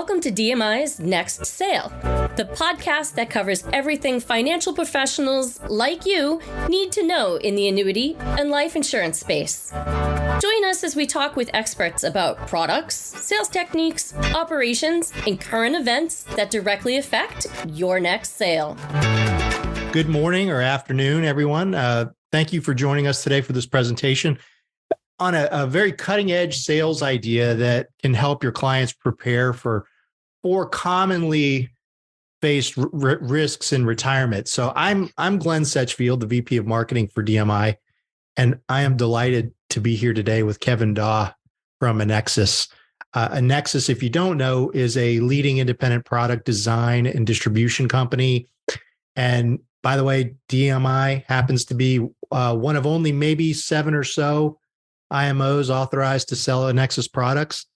Welcome to DMI's Next Sale, the podcast that covers everything financial professionals like you need to know in the annuity and life insurance space. Join us as we talk with experts about products, sales techniques, operations, and current events that directly affect your next sale. Good morning or afternoon, everyone. Thank you for joining us today for this presentation on a very cutting-edge sales idea that can help your clients prepare for four commonly faced risks in retirement. So I'm Glenn Setchfield, the VP of Marketing for DMI, and I am delighted to be here today with Kevin Daw from Annexus. Annexus, if you don't know, is a leading independent product design and distribution company. And by the way, DMI happens to be one of only maybe 7 or so IMOs authorized to sell Annexus products,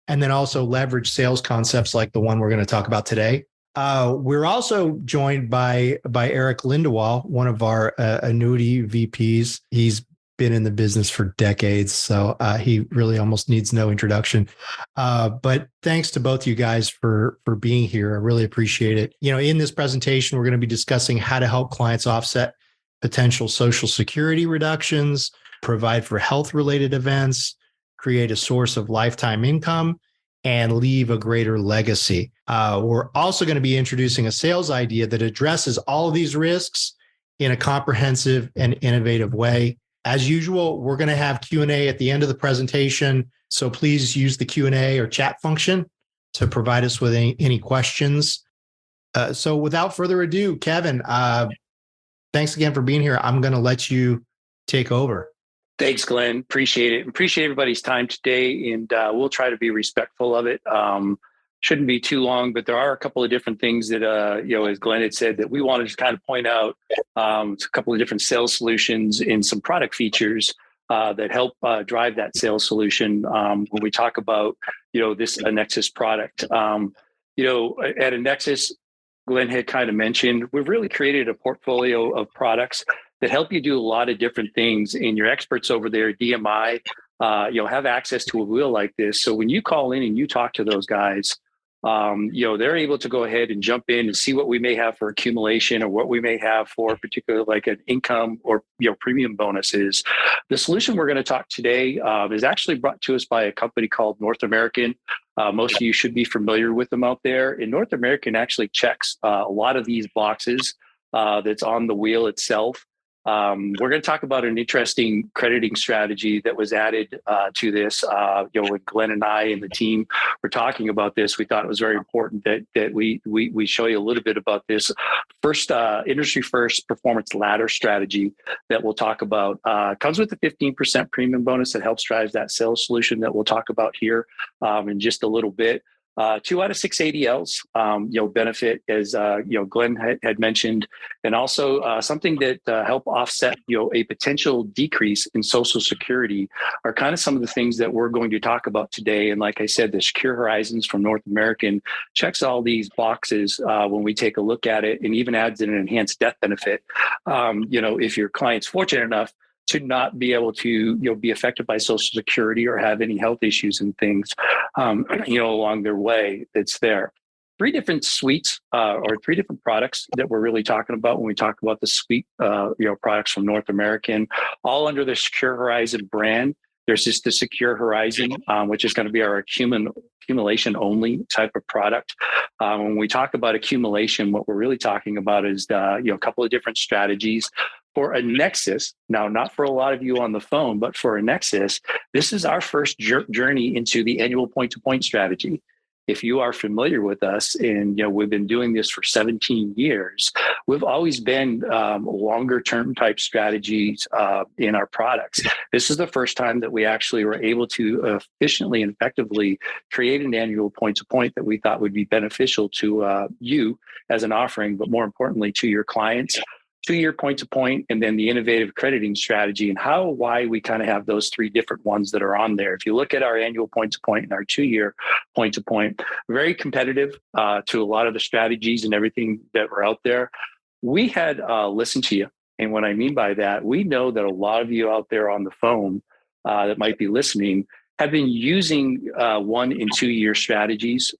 and then also leverage sales concepts like the one we're going to talk about today. We're also joined by Eric Lindewall, one of our annuity VPs. He's been in the business for decades, so he really almost needs no introduction. But thanks to both you guys for being here. I really appreciate it. You know, in this presentation, we're going to be discussing how to help clients offset potential Social Security reductions, provide for health-related events, create a source of lifetime income, and leave a greater legacy. We're also going to be introducing a sales idea that addresses all of these risks in a comprehensive and innovative way. As usual, we're going to have Q&A at the end of the presentation, so please use the Q&A or chat function to provide us with any questions. So without further ado, Kevin, thanks again for being here. I'm going to let you take over. Thanks, Glenn. Appreciate it. Appreciate everybody's time today, and we'll try to be respectful of it. Shouldn't be too long, but there are a couple of different things that, as Glenn had said, that we wanted to kind of point out. A couple of different sales solutions and some product features that help drive that sales solution when we talk about, this Annexus product. At Annexus, Glenn had kind of mentioned, we've really created a portfolio of products that help you do a lot of different things. And your experts over there, DMI, have access to a wheel like this. So when you call in and you talk to those guys, they're able to go ahead and jump in and see what we may have for accumulation or what we may have for particular like an income or premium bonuses. The solution we're going to talk today is actually brought to us by a company called North American. Most of you should be familiar with them out there. And North American actually checks a lot of these boxes that's on the wheel itself. We're going to talk about an interesting crediting strategy that was added to this. When Glenn and I and the team were talking about this, we thought it was very important that we show you a little bit about this first industry first performance ladder strategy that we'll talk about. Comes with a 15% premium bonus that helps drive that sales solution that we'll talk about here in just a little bit. 2 out of 6 ADLs, benefit as, Glenn had mentioned, and also something that help offset, a potential decrease in Social Security are kind of some of the things that we're going to talk about today. And like I said, the Secure Horizons from North American checks all these boxes when we take a look at it, and even adds an enhanced death benefit. If your client's fortunate enough to not be able to, be affected by Social Security or have any health issues and things, along their way, it's there. 3 different suites or 3 different products that we're really talking about when we talk about the suite, products from North American, all under the Secure Horizon brand. There's just the Secure Horizon, which is going to be our accumulation only type of product. When we talk about accumulation, what we're really talking about is, a couple of different strategies. For Annexus, now not for a lot of you on the phone, but for Annexus, this is our first journey into the annual point-to-point strategy. If you are familiar with us, and we've been doing this for 17 years, we've always been longer term type strategies in our products. This is the first time that we actually were able to efficiently and effectively create an annual point to point that we thought would be beneficial to you as an offering, but more importantly to your clients. 2-year point to point, and then the innovative crediting strategy, and why we kind of have those 3 different ones that are on there. If you look at our annual point to point and our 2-year point to point, very competitive to a lot of the strategies and everything that were out there. We had listened to you. And what I mean by that, we know that a lot of you out there on the phone that might be listening have been using 1 and 2 year strategies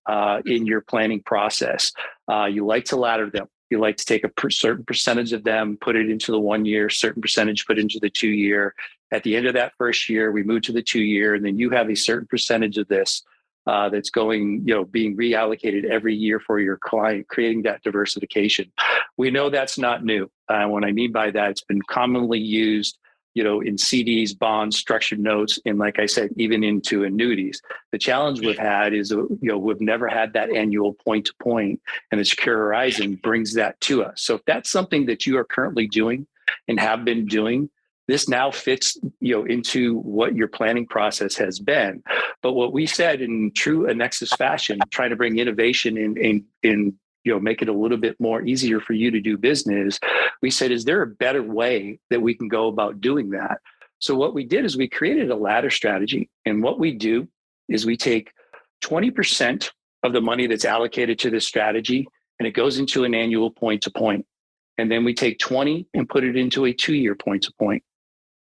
in your planning process. You like to ladder them. You like to take a certain percentage of them, put it into the 1 year, certain percentage put into the 2 year. At the end of that first year, we move to the 2 year, and then you have a certain percentage of this that's going, being reallocated every year for your client, creating that diversification. We know that's not new. What I mean by that, it's been commonly used, in CDs, bonds, structured notes, and like I said, even into annuities. The challenge we've had is, we've never had that annual point to point, and the Secure Horizon brings that to us. So if that's something that you are currently doing and have been doing, this now fits, into what your planning process has been. But what we said in true Annexus fashion, trying to bring innovation in make it a little bit more easier for you to do business. We said, is there a better way that we can go about doing that? So what we did is we created a ladder strategy. And what we do is we take 20% of the money that's allocated to this strategy, and it goes into an annual point to point. And then we take 20 and put it into a 2 year point to point,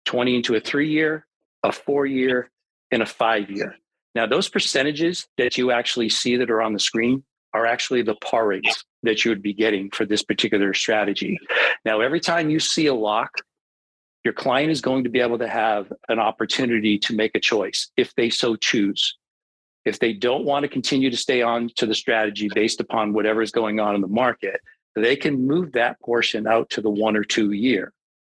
20 into a 3 year, a 4 year, and a 5 year. Now, those percentages that you actually see that are on the screen are actually the par rates that you would be getting for this particular strategy. Now, every time you see a lock, your client is going to be able to have an opportunity to make a choice if they so choose. If they don't want to continue to stay on to the strategy based upon whatever is going on in the market, they can move that portion out to the 1 or 2 year.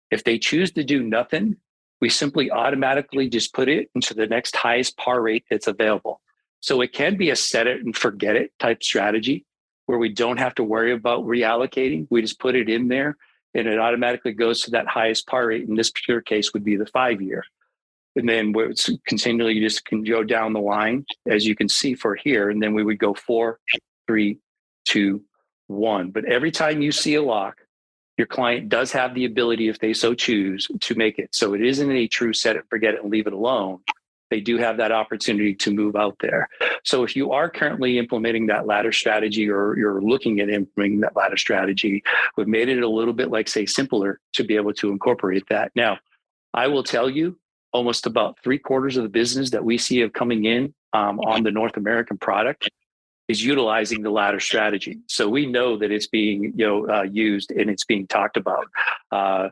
If they choose to do nothing, we simply automatically just put it into the next highest par rate that's available. So it can be a set it and forget it type strategy where we don't have to worry about reallocating. We just put it in there and it automatically goes to that highest par rate. In this particular case would be the 5 year. And then it's continually just can go down the line, as you can see for here. And then we would go 4, 3, 2, 1. But every time you see a lock, your client does have the ability, if they so choose, to make it. So it isn't a true set it, forget it, and leave it alone. They do have that opportunity to move out there. So if you are currently implementing that ladder strategy, or you're looking at implementing that ladder strategy, we've made it a little bit, like, say, simpler to be able to incorporate that. Now, I will tell you, almost about 3/4 of the business that we see of coming in on the North American product is utilizing the ladder strategy. So we know that it's being used and it's being talked about. The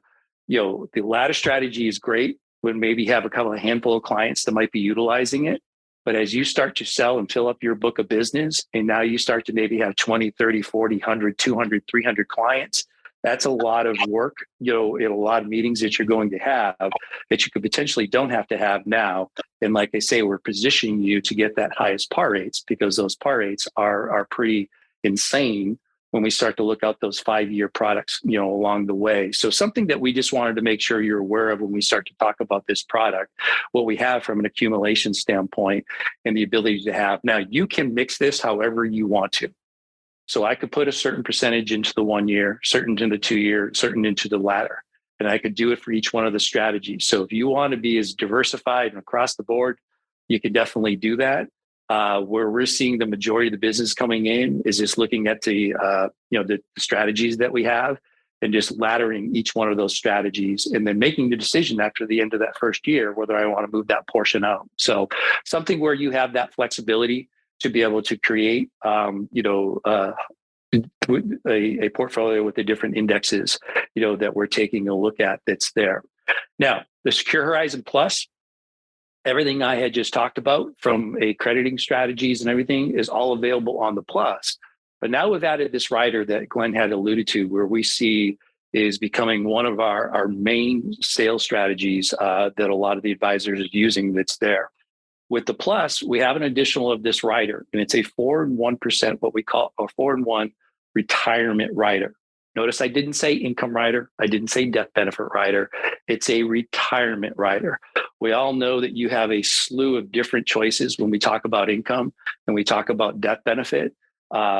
ladder strategy is great when maybe have a handful of clients that might be utilizing it. But as you start to sell and fill up your book of business, and now you start to maybe have 20, 30, 40, 100, 200, 300 clients, that's a lot of work, in a lot of meetings that you're going to have that you could potentially don't have to have now. And like I say, we're positioning you to get that highest par rates, because those par rates are pretty insane when we start to look out those 5 year products, along the way. So something that we just wanted to make sure you're aware of when we start to talk about this product, what we have from an accumulation standpoint and the ability to have. Now, you can mix this however you want to. So I could put a certain percentage into the 1 year, certain into the 2 year, certain into the ladder, and I could do it for each one of the strategies. So if you want to be as diversified and across the board, you can definitely do that. Where we're seeing the majority of the business coming in is just looking at the strategies that we have and just laddering each one of those strategies, and then making the decision after the end of that first year whether I want to move that portion out. So something where you have that flexibility to be able to create, a portfolio with the different indexes, that we're taking a look at that's there. Now, the Secure Horizon Plus, everything I had just talked about from a crediting strategies and everything is all available on the Plus. But now we've added this rider that Glenn had alluded to, where we see is becoming one of our main sales strategies that a lot of the advisors are using that's there. With the Plus, we have an additional of this rider, and it's a 4 and 1%, what we call a 4 and 1 retirement rider. Notice I didn't say income rider. I didn't say death benefit rider. It's a retirement rider. We all know that you have a slew of different choices when we talk about income and we talk about death benefit.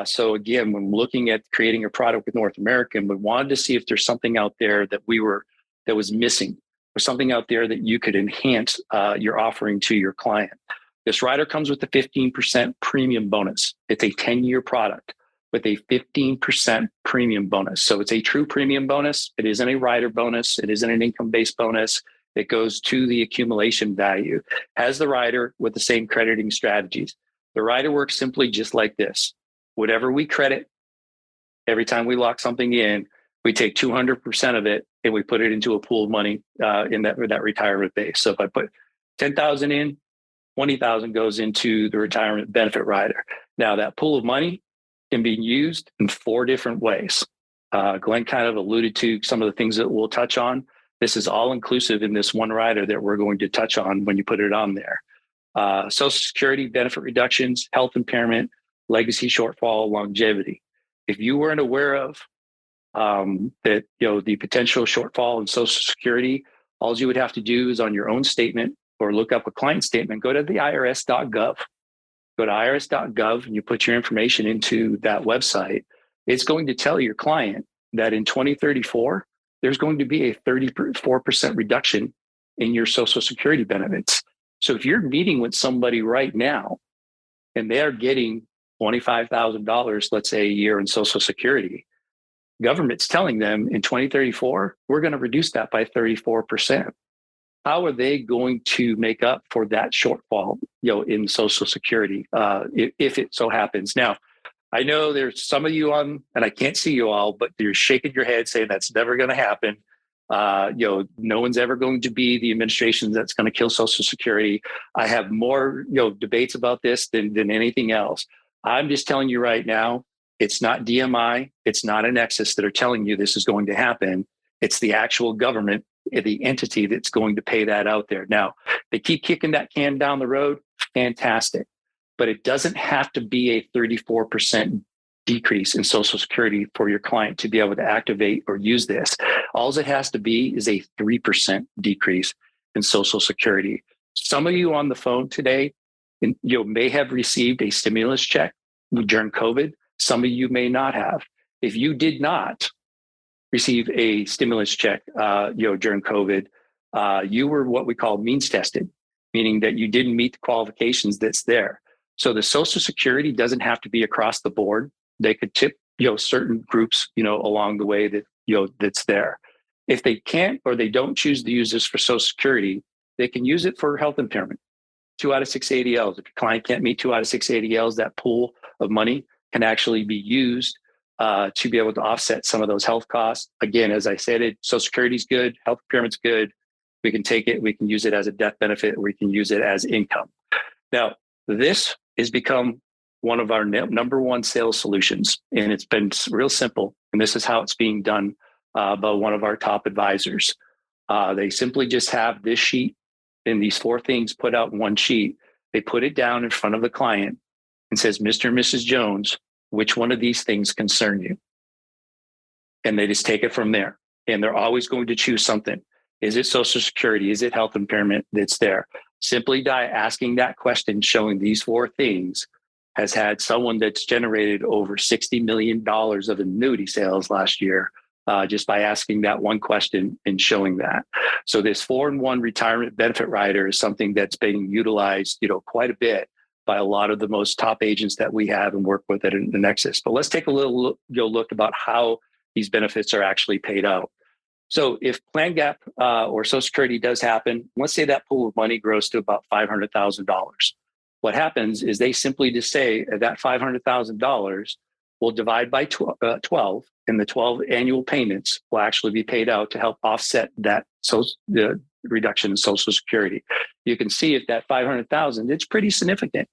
So again, when looking at creating a product with North American, we wanted to see if there's something out there that was missing, or something out there that you could enhance your offering to your client. This rider comes with a 15% premium bonus. It's a 10-year product with a 15% premium bonus. So it's a true premium bonus. It isn't a rider bonus. It isn't an income-based bonus. It goes to the accumulation value. Has the rider with the same crediting strategies. The rider works simply just like this. Whatever we credit, every time we lock something in, we take 200% of it and we put it into a pool of money in that retirement base. So if I put 10,000 in, 20,000 goes into the retirement benefit rider. Now that pool of money can be used in 4 different ways. Glenn kind of alluded to some of the things that we'll touch on. This is all inclusive in this one rider that we're going to touch on when you put it on there. Social Security benefit reductions, health impairment, legacy shortfall, longevity. If you weren't aware of that, the potential shortfall in Social Security, all you would have to do is on your own statement or look up a client statement, go to the irs.gov. Go to irs.gov and you put your information into that website. It's going to tell your client that in 2034, there's going to be a 34% reduction in your Social Security benefits. So if you're meeting with somebody right now and they're getting $25,000, let's say a year in Social Security, government's telling them in 2034, we're going to reduce that by 34%. How are they going to make up for that shortfall, in Social Security, if it so happens? Now, I know there's some of you on, and I can't see you all, but you're shaking your head saying that's never going to happen. No one's ever going to be the administration that's going to kill Social Security. I have more, debates about this than anything else. I'm just telling you right now, it's not DMI, it's not Annexus that are telling you this is going to happen. It's the actual government, the entity that's going to pay that out there. Now, they keep kicking that can down the road, fantastic. But it doesn't have to be a 34% decrease in Social Security for your client to be able to activate or use this. All it has to be is a 3% decrease in Social Security. Some of you on the phone today, may have received a stimulus check during COVID. Some of you may not have. If you did not receive a stimulus check, during COVID, you were what we call means tested, meaning that you didn't meet the qualifications that's there. So the Social Security doesn't have to be across the board. They could tip, certain groups, along the way that, that's there. If they can't or they don't choose to use this for Social Security, they can use it for health impairment. 2 out of 6 ADLs. If your client can't meet 2 out of 6 ADLs, that pool of money can actually be used to be able to offset some of those health costs. Again, as I said, Social Security is good, health impairment's good. We can take it, we can use it as a death benefit, we can use it as income. Now, this has become one of our number one sales solutions, and it's been real simple. And this is how it's being done by one of our top advisors. They simply just have this sheet and these 4 things put out in one sheet. They put it down in front of the client and says, Mr. and Mrs. Jones, which one of these things concern you? And they just take it from there. And they're always going to choose something. Is it Social Security? Is it health impairment that's there? Simply by asking that question, showing these 4 things, has had someone that's generated over $60 million of annuity sales last year, just by asking that one question and showing that. So this 4-in-1 retirement benefit rider is something that's being utilized, quite a bit by a lot of the most top agents that we have and work with at Annexus. But let's take a little look about how these benefits are actually paid out. So if plan gap or Social Security does happen, let's say that pool of money grows to about $500,000. What happens is they simply just say that $500,000 will divide by 12, and the 12 annual payments will actually be paid out to help offset that the reduction in Social Security. You can see if that $500,000, it's pretty significant.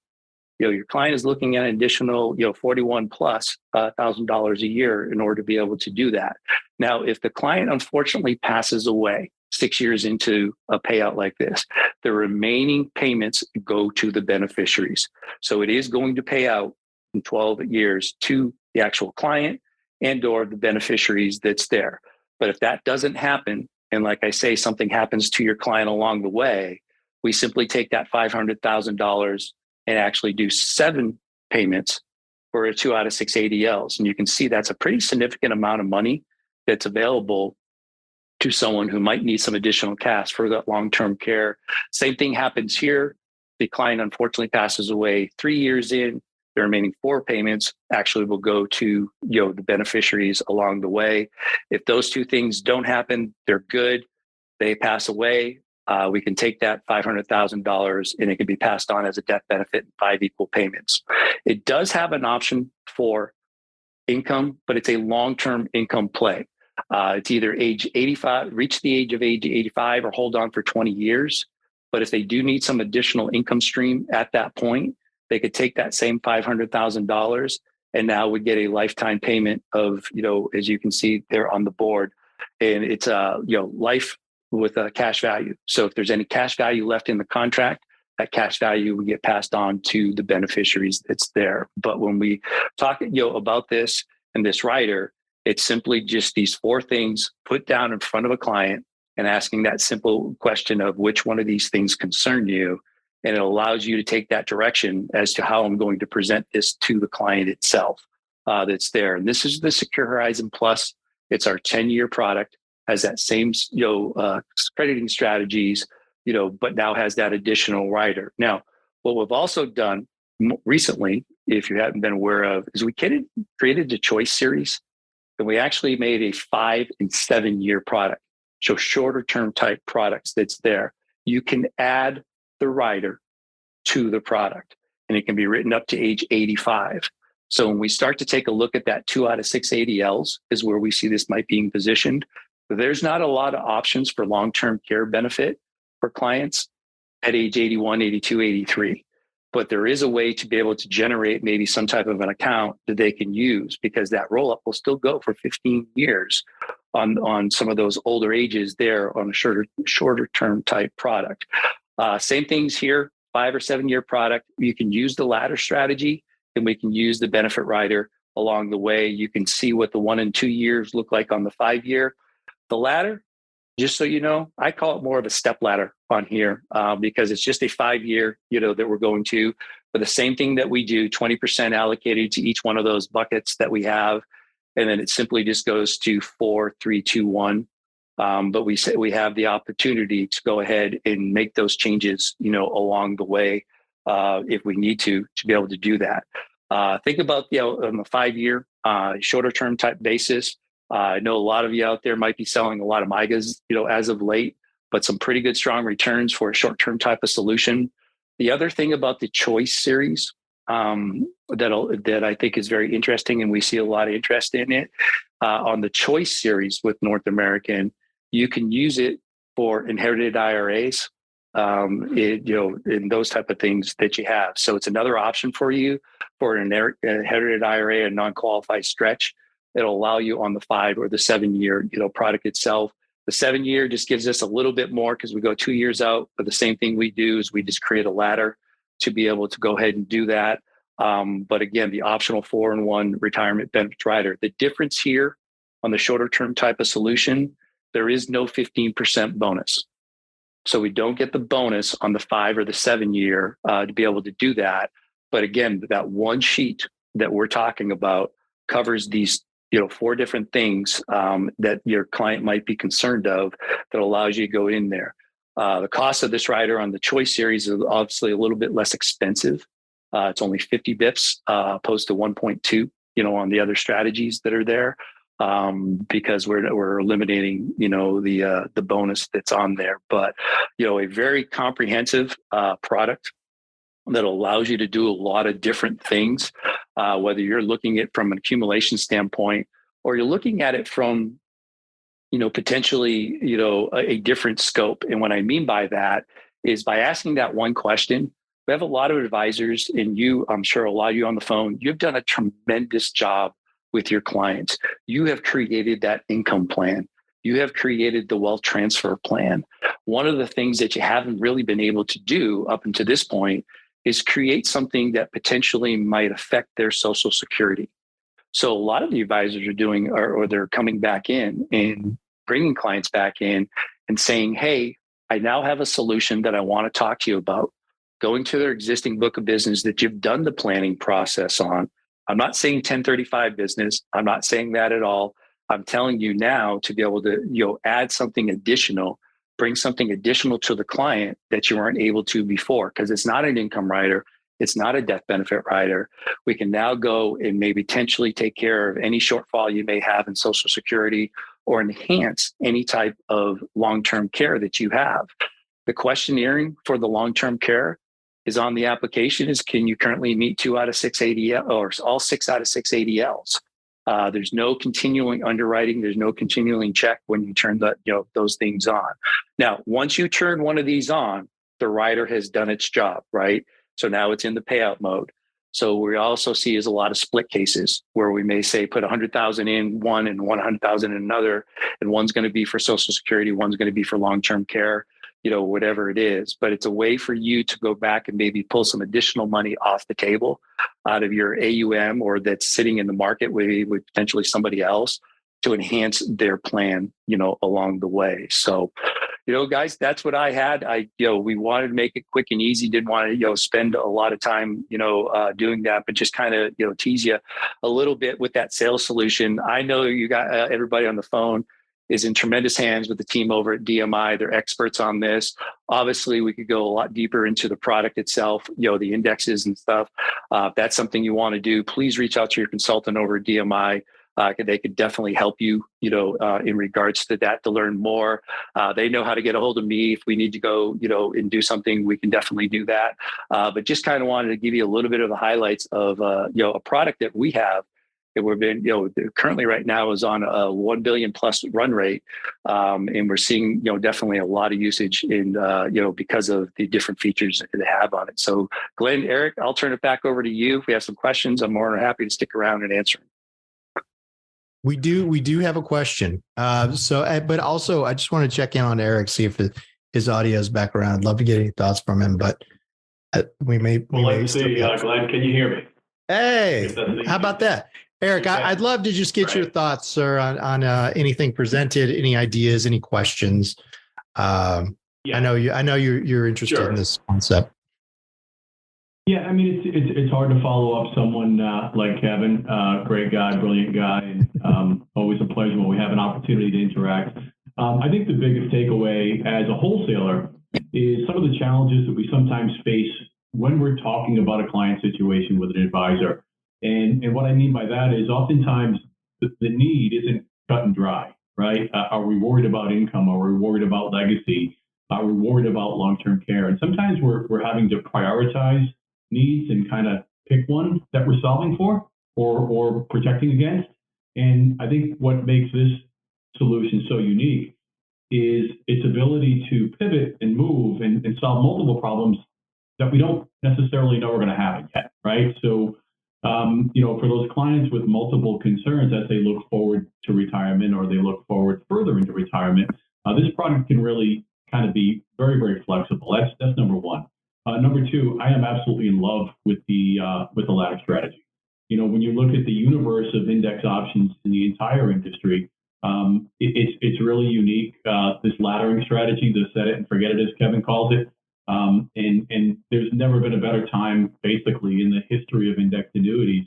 Your client is looking at an additional, $41,000+ a year in order to be able to do that. Now, if the client unfortunately passes away 6 years into a payout like this, the remaining payments go to the beneficiaries. So it is going to pay out in 12 years to the actual client and or the beneficiaries that's there. But if that doesn't happen, and like I say, something happens to your client along the way, we simply take that $500,000 and actually do 7 payments for a 2 out of 6 ADLs. And you can see that's a pretty significant amount of money that's available to someone who might need some additional cash for that long-term care. Same thing happens here. The client unfortunately passes away 3 years in. The remaining 4 payments actually will go to the beneficiaries along the way. If those 2 things don't happen, they're good. They pass away. we can take that $500,000 and it can be passed on as a death benefit in 5 equal payments. It does have an option for income, but it's a long-term income play. It's either age 85, reach the age 85 or hold on for 20 years. But if they do need some additional income stream at that point, they could take that same $500,000 and now would get a lifetime payment of, as you can see there on the board. And it's life with a cash value. So if there's any cash value left in the contract, that cash value would get passed on to the beneficiaries that's there. But when we talk about this and this rider, it's simply just these 4 things put down in front of a client and asking that simple question of which one of these things concern you. And it allows you to take that direction as to how I'm going to present this to the client itself that's there. And this is the Secure Horizon Plus. It's our 10-year product, has that same crediting strategies, but now has that additional rider. Now, what we've also done recently, if you haven't been aware of, is we created the Choice Series, and we actually made a 5 and 7 year product. So shorter term type products that's there. You can add the rider to the product, and it can be written up to age 85. So when we start to take a look at that 2 out of 6 ADLs is where we see this might being positioned. There's not a lot of options for long-term care benefit for clients at age 81, 82, 83. But there is a way to be able to generate maybe some type of an account that they can use, because that roll-up will still go for 15 years on some of those older ages there on a shorter term type product. Same things here, 5 or 7 year product. You can use the ladder strategy, and we can use the benefit rider along the way. You can see what the 1 and 2 years look like on the 5 year. The ladder, just so you know, I call it more of a step ladder on here because it's just a 5 year, that we're going to. But the same thing that we do, 20% allocated to each one of those buckets that we have. And then it simply just goes to 4, 3, 2, 1. But we say we have the opportunity to go ahead and make those changes, along the way if we need to be able to do that. Think about, on the 5 year, shorter term type basis. I know a lot of you out there might be selling a lot of MIGAs, as of late, but some pretty good strong returns for a short-term type of solution. The other thing about the Choice Series that I think is very interesting, and we see a lot of interest in it, on the Choice Series with North American, you can use it for inherited IRAs, in those type of things that you have. So it's another option for you for an inherited IRA, a non-qualified stretch. It'll allow you on the 5 or the 7 year, product itself. The 7 year just gives us a little bit more because we go 2 years out. But the same thing we do is we just create a ladder to be able to go ahead and do that. But again, the optional 4 and 1 retirement benefit rider. The difference here on the shorter term type of solution, there is no 15% bonus. So we don't get the bonus on the 5 or the 7 year to be able to do that. But again, that one sheet that we're talking about covers these 4 different things that your client might be concerned of that allows you to go in there. The cost of this rider on the Choice Series is obviously a little bit less expensive. It's only 50 bips opposed to 1.2, on the other strategies that are there because we're eliminating, the bonus that's on there. But, a very comprehensive product that allows you to do a lot of different things, whether you're looking at it from an accumulation standpoint or you're looking at it from, potentially, a different scope. And what I mean by that is by asking that one question. We have a lot of advisors, and I'm sure a lot of you on the phone, you've done a tremendous job with your clients. You have created that income plan. You have created the wealth transfer plan. One of the things that you haven't really been able to do up until this point is create something that potentially might affect their Social Security. So a lot of the advisors are doing, or they're coming back in and bringing clients back in and saying, hey, I now have a solution that I want to talk to you about. Going to their existing book of business that you've done the planning process on. I'm not saying 1035 business. I'm not saying that at all. I'm telling you now to be able to, add something additional, bring something additional to the client that you weren't able to before, because it's not an income rider. It's not a death benefit rider. We can now go and maybe potentially take care of any shortfall you may have in Social Security or enhance any type of long-term care that you have. The questionnaire for the long-term care is on the application is, can you currently meet 2 out of 6 ADL or all 6 out of 6 ADLs? There's no continuing underwriting. There's no continuing check when you turn those things on. Now, once you turn one of these on, the rider has done its job, right? So now it's in the payout mode. So we also see is a lot of split cases where we may say put 100,000 in one and 100,000 in another, and one's going to be for Social Security, one's going to be for long-term care, whatever it is. But it's a way for you to go back and maybe pull some additional money off the table out of your AUM or that's sitting in the market with potentially somebody else to enhance their plan, along the way. So, guys, that's what I had. We wanted to make it quick and easy. Didn't want to, spend a lot of time, doing that, but just kind of, tease you a little bit with that sales solution. I know you got everybody on the phone is in tremendous hands with the team over at DMI. They're experts on this. Obviously, we could go a lot deeper into the product itself, the indexes and stuff. If that's something you want to do, please reach out to your consultant over at DMI. They could definitely help you, in regards to that to learn more. They know how to get a hold of me. If we need to go, and do something, we can definitely do that. But just kind of wanted to give you a little bit of the highlights of, a product that we have that we've been, currently right now is on a 1 billion plus run rate. And we're seeing, definitely a lot of usage in, because of the different features that they have on it. So Glenn, Eric, I'll turn it back over to you. If we have some questions, I'm more than happy to stick around and answer them. We do have a question. But also I just want to check in on Eric, see if his audio is back around. I'd love to get any thoughts from him, but let's see. Glenn, can you hear me? Hey, how about that? Eric, I'd love to just get your thoughts, sir, on anything presented, any ideas, any questions. I know you're interested in this concept. Yeah, I mean, it's hard to follow up someone like Kevin, great guy, brilliant guy, and always a pleasure when we have an opportunity to interact. I think the biggest takeaway as a wholesaler is some of the challenges that we sometimes face when we're talking about a client situation with an advisor. And what I mean by that is oftentimes the need isn't cut and dry, right? Are we worried about income? Are we worried about legacy? Are we worried about long-term care? And sometimes we're having to prioritize needs and kind of pick one that we're solving for or protecting against. And I think what makes this solution so unique is its ability to pivot and move and solve multiple problems that we don't necessarily know we're going to have yet, right? So, for those clients with multiple concerns as they look forward to retirement or they look forward further into retirement, this product can really kind of be very, very flexible. That's number one. Number two, I am absolutely in love with the ladder strategy. When you look at the universe of index options in the entire industry, it's really unique. This laddering strategy, the set it and forget it, as Kevin calls it, and there's never been a better time, basically, in the history of index annuities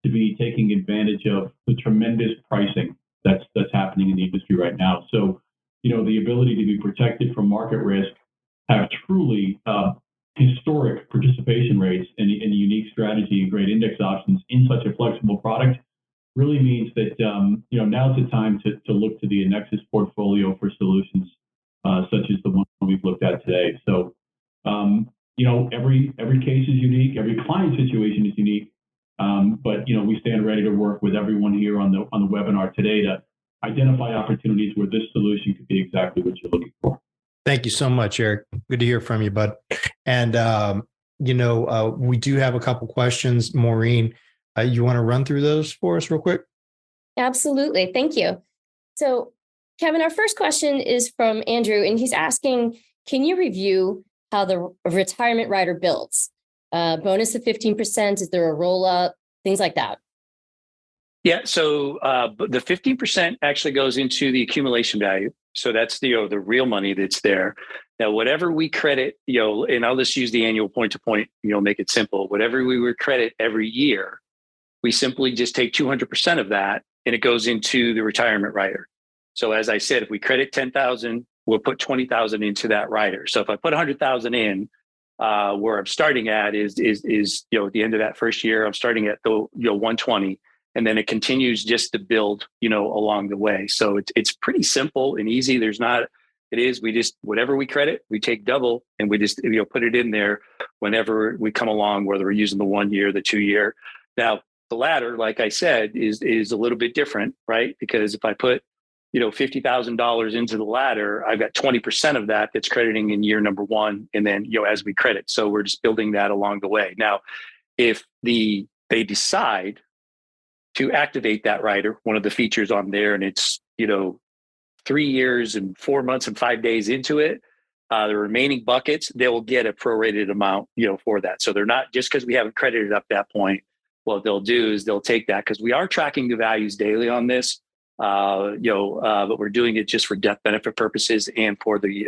to be taking advantage of the tremendous pricing that's happening in the industry right now. So, the ability to be protected from market risk, have truly historic participation rates and a unique strategy and great index options in such a flexible product really means that now's the time to look to the Annexus portfolio for solutions such as the one we've looked at today. So every case is unique, every client situation is unique, but we stand ready to work with everyone here on the webinar today to identify opportunities where this solution could be exactly what you're looking for. Thank you so much, Eric. Good to hear from you, bud. And, we do have a couple questions. Maureen, you want to run through those for us real quick? Absolutely. Thank you. So, Kevin, our first question is from Andrew, and he's asking, can you review how the retirement rider builds? Bonus of 15%, is there a roll-up? Things like that. Yeah, so the 15% actually goes into the accumulation value. So that's the real money that's there. Now, whatever we credit, and I'll just use the annual point to point, make it simple. Whatever we would credit every year, we simply just take 200% of that and it goes into the retirement rider. So as I said, if we credit 10,000, we'll put 20,000 into that rider. So if I put 100,000 in, where I'm starting at is at the end of that first year, I'm starting at the 120. And then it continues just to build, along the way. So it's pretty simple and easy. There's not It is. We just, whatever we credit, we take double and we just, put it in there whenever we come along, whether we're using the 1 year, the 2 year. Now, the ladder, like I said, is a little bit different, right? Because if I put, $50,000 into the ladder, I've got 20% of that that's crediting in year number one. And then, as we credit. So we're just building that along the way. Now, if they decide to activate that rider, one of the features on there, and it's, 3 years and 4 months and 5 days into it, the remaining buckets, they will get a prorated amount, for that. So they're not, just because we haven't credited up that point, what they'll do is they'll take that, because we are tracking the values daily on this, but we're doing it just for death benefit purposes and for the,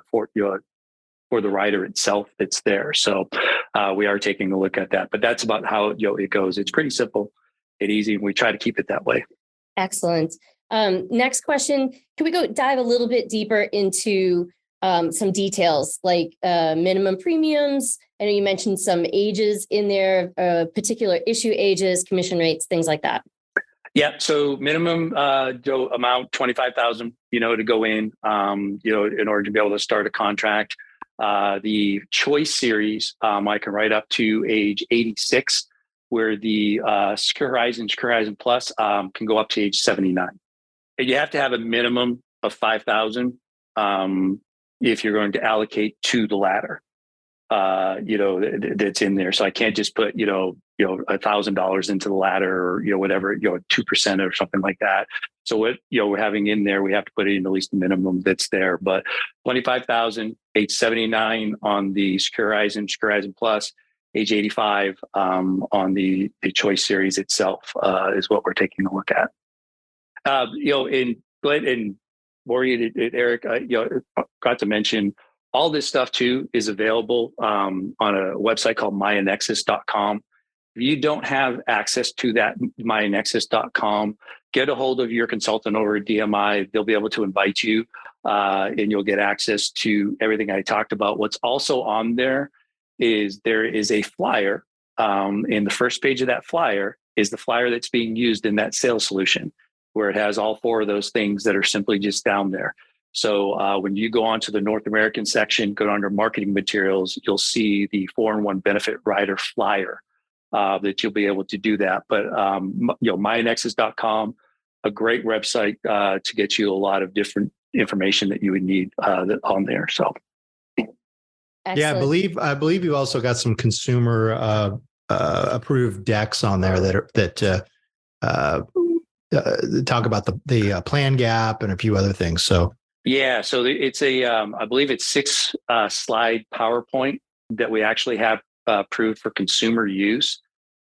for the rider itself that's there. So we are taking a look at that, but that's about how, it goes. It's pretty simple and easy, and we try to keep it that way. Excellent. Next question. Can we go dive a little bit deeper into some details like minimum premiums? I know you mentioned some ages in there, particular issue ages, commission rates, things like that. Yeah. So minimum amount, 25,000, to go in, in order to be able to start a contract. The choice series, I can write up to age 86, where the Secure Horizon Plus can go up to age 79. And you have to have a minimum of 5,000 if you're going to allocate to the ladder, that's in there. So I can't just put, $1,000 into the ladder or, whatever, 2% or something like that. So what, we're having in there, we have to put in at least the minimum that's there, but 25,000, age 79 on the Secure Horizon Plus, age 85 on the choice series itself is what we're taking a look at. In Glenn and Maureen and Eric, got to mention all this stuff too is available on a website called myannexus.com. If you don't have access to that myannexus.com, get a hold of your consultant over at DMI. They'll be able to invite you and you'll get access to everything I talked about. What's also on there is a flyer. And the first page of that flyer is the flyer that's being used in that sales solution, where it has all four of those things that are simply just down there. So when you go onto the North American section, go under marketing materials, you'll see the 4-in-1 benefit rider flyer that you'll be able to do that. But myannexus.com, a great website to get you a lot of different information that you would need on there. So. Excellent. Yeah, I believe you also got some consumer approved decks on there that talk about the plan gap and a few other things. So yeah, so it's I believe it's 6 slide PowerPoint that we actually have approved for consumer use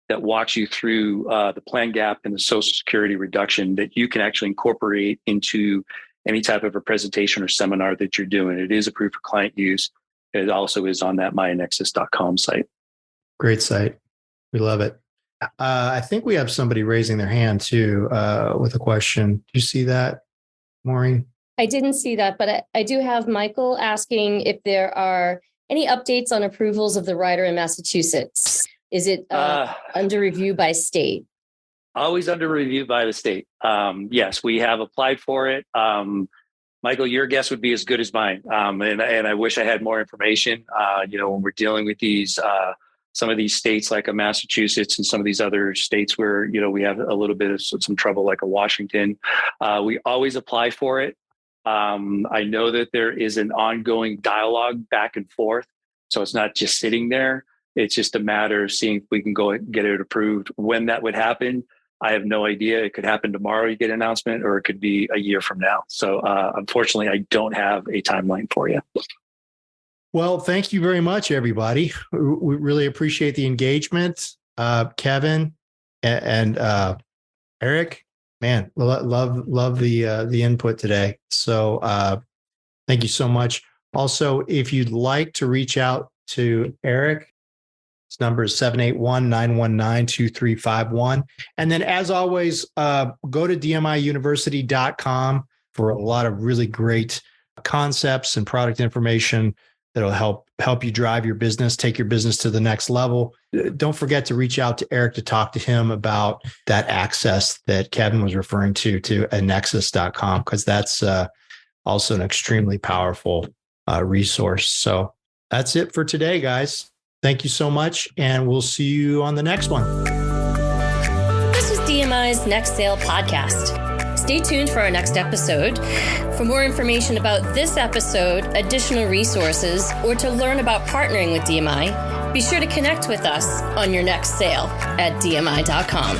that walks you through the plan gap and the Social Security reduction that you can actually incorporate into any type of a presentation or seminar that you're doing. It is approved for client use. It also is on that myannexus.com site. Great site. We love it. I think we have somebody raising their hand too with a question. Do you see that, Maureen? I didn't see that, but I do have Michael asking if there are any updates on approvals of the rider in Massachusetts. Is it under review by state? Always under review by the state. Yes, we have applied for it. Michael, your guess would be as good as mine. And I wish I had more information. When we're dealing with these, some of these states like a Massachusetts and some of these other states where, we have a little bit of some trouble, like a Washington, we always apply for it. I know that there is an ongoing dialogue back and forth. So it's not just sitting there. It's just a matter of seeing if we can go and get it approved. When that would happen, I have no idea. It could happen tomorrow, you get an announcement, or it could be a year from now. So unfortunately, I don't have a timeline for you. Well, thank you very much, everybody. We really appreciate the engagement. Kevin and Eric, man, love the input today. So thank you so much. Also, if you'd like to reach out to Eric, his number is 781-919-2351. And then as always, go to dmiuniversity.com for a lot of really great concepts and product information that'll help you drive your business, take your business to the next level. Don't forget to reach out to Eric to talk to him about that access that Kevin was referring to annexus.com, because that's also an extremely powerful resource. So that's it for today, guys. Thank you so much, and we'll see you on the next one. This was DMI's Next Sale podcast. Stay tuned for our next episode. For more information about this episode, additional resources, or to learn about partnering with DMI, be sure to connect with us on your next sale at dmi.com.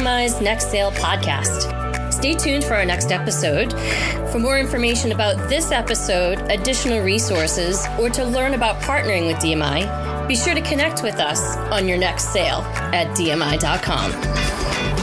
DMI's Next Sale podcast. Stay tuned for our next episode. For more information about this episode, additional resources, or to learn about partnering with DMI, be sure to connect with us on your next sale at dmi.com.